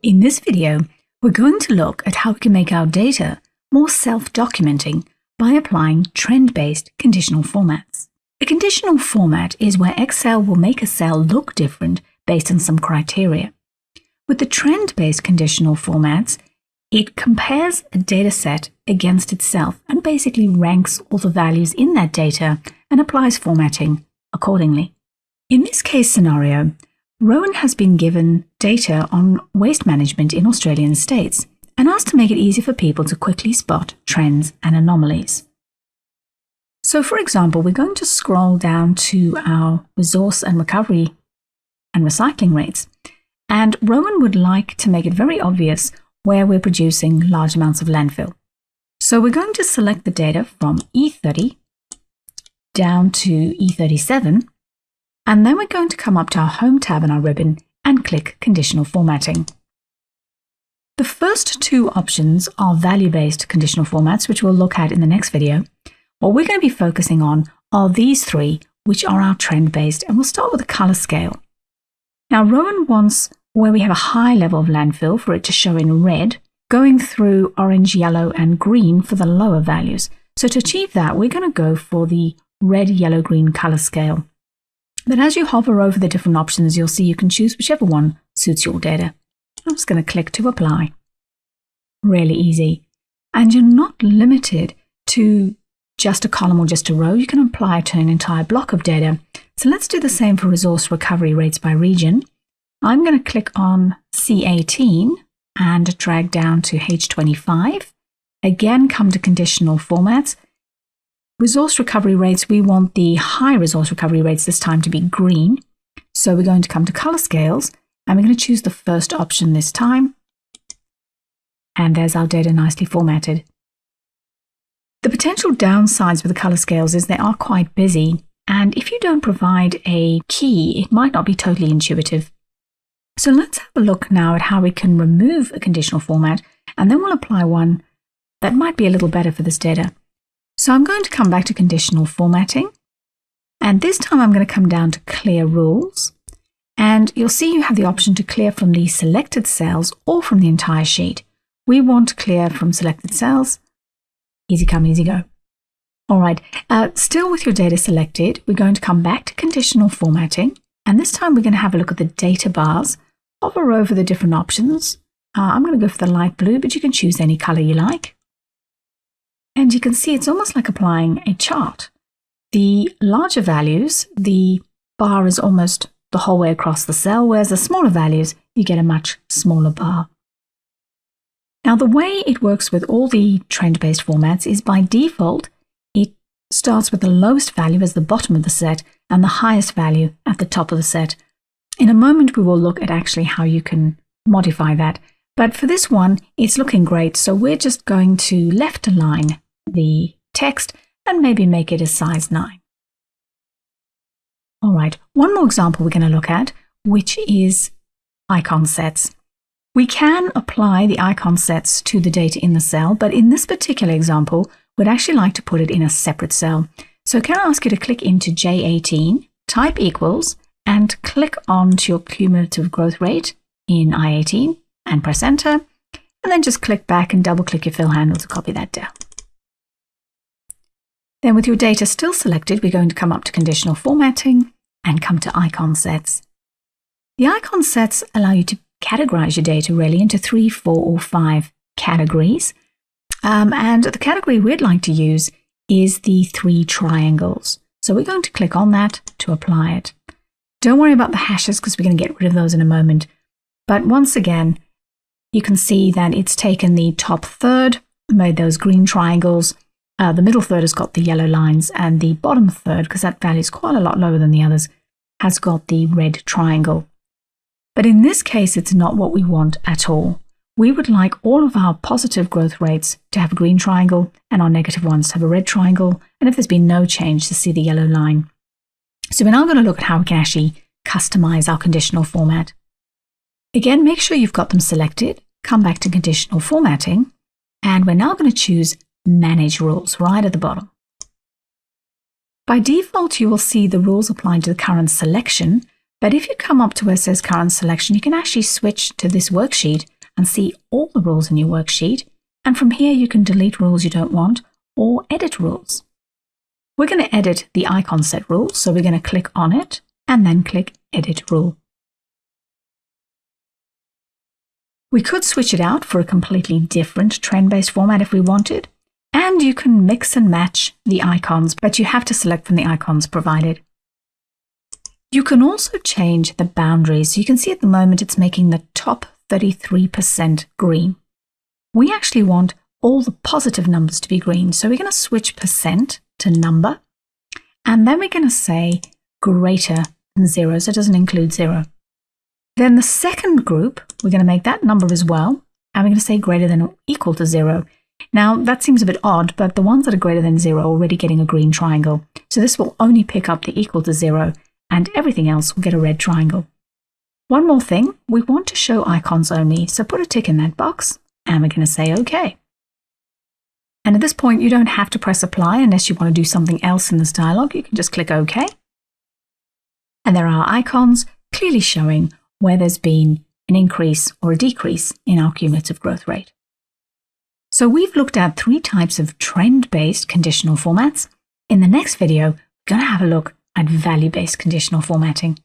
In this video, we're going to look at how we can make our data more self-documenting by applying trend-based conditional formats. A conditional format is where Excel will make a cell look different based on some criteria. With the trend-based conditional formats, it compares a data set against itself and basically ranks all the values in that data and applies formatting accordingly. In this case scenario, Rowan has been given data on waste management in Australian states and asked to make it easy for people to quickly spot trends and anomalies. So for example, we're going to scroll down to our resource and recovery and recycling rates, and Rowan would like to make it very obvious where we're producing large amounts of landfill. So we're going to select the data from E30 down to E37, and then we're going to come up to our Home tab in our ribbon and click Conditional Formatting. The first two options are value-based conditional formats, which we'll look at in the next video. What we're going to be focusing on are these three, which are our trend-based, and we'll start with a color scale. Now, Rowan wants where we have a high level of landfill for it to show in red, going through orange, yellow, and green for the lower values. So to achieve that, we're going to go for the red, yellow, green color scale. But as you hover over the different options, you'll see you can choose whichever one suits your data. I'm just going to click to apply. Really easy. And you're not limited to just a column or just a row. You can apply it to an entire block of data. So let's do the same for resource recovery rates by region. I'm going to click on C18 and drag down to H25. Again, come to conditional formats. Resource recovery rates, we want the high resource recovery rates this time to be green. So we're going to come to color scales and we're going to choose the first option this time. And there's our data nicely formatted. The potential downsides with the color scales is they are quite busy. And if you don't provide a key, it might not be totally intuitive. So let's have a look now at how we can remove a conditional format, and then we'll apply one that might be a little better for this data. So I'm going to come back to conditional formatting, and this time I'm going to come down to clear rules, and you'll see you have the option to clear from the selected cells or from the entire sheet. We want to clear from selected cells. Easy come, easy go. All right, still with your data selected, we're going to come back to conditional formatting, and this time we're going to have a look at the data bars. Hover over the different options. I'm going to go for the light blue, but you can choose any color you like. And you can see it's almost like applying a chart. The larger values, the bar is almost the whole way across the cell, whereas the smaller values, you get a much smaller bar. Now, the way it works with all the trend-based formats is by default, it starts with the lowest value as the bottom of the set and the highest value at the top of the set. In a moment, we will look at actually how you can modify that. But for this one, it's looking great. So we're just going to left align the text and maybe make it a size 9. All right, one more example we're going to look at, which is icon sets. We can apply the icon sets to the data in the cell, but in this particular example, we'd actually like to put it in a separate cell. So can I ask you to click into J18, type equals, and click on to your cumulative growth rate in I18 and press enter, and then just click back and double click your fill handle to copy that down. Then with your data still selected, we're going to come up to conditional formatting and come to icon sets. The icon sets allow you to categorize your data really into 3, 4, or 5 categories. And the category we'd like to use is the 3 triangles. So we're going to click on that to apply it. Don't worry about the hashes because we're going to get rid of those in a moment. But once again, you can see that it's taken the top third, made those green triangles. The middle third has got the yellow lines, and the bottom third, because that value is quite a lot lower than the others, has got the red triangle. But in this case, it's not what we want at all. We would like all of our positive growth rates to have a green triangle and our negative ones to have a red triangle, and if there's been no change, to see the yellow line. So we're now going to look at how we can actually customize our conditional format. Again, make sure you've got them selected, come back to conditional formatting, and we're now going to choose Manage Rules right at the bottom. By default, you will see the rules applied to the current selection, But if you come up to where it says current selection, you can actually switch to this worksheet and see all the rules in your worksheet. And from here, you can delete rules you don't want or edit rules. We're going to edit the icon set rule. So we're going to click on it and then click Edit Rule. We could switch it out for a completely different trend-based format if we wanted. And you can mix and match the icons, but you have to select from the icons provided. You can also change the boundaries. So you can see at the moment it's making the top 33% green. We actually want all the positive numbers to be green. So we're going to switch percent to number. And then we're going to say greater than 0. So it doesn't include 0. Then the second group, we're going to make that number as well. And we're going to say greater than or equal to 0. Now that seems a bit odd, but the ones that are greater than 0 are already getting a green triangle. So this will only pick up the equal to 0 and everything else will get a red triangle. One more thing, we want to show icons only. So put a tick in that box and we're going to say OK. And at this point, you don't have to press apply unless you want to do something else in this dialog. You can just click OK. And there are icons clearly showing where there's been an increase or a decrease in our cumulative growth rate. So we've looked at 3 types of trend-based conditional formats. In the next video, we're going to have a look at value-based conditional formatting.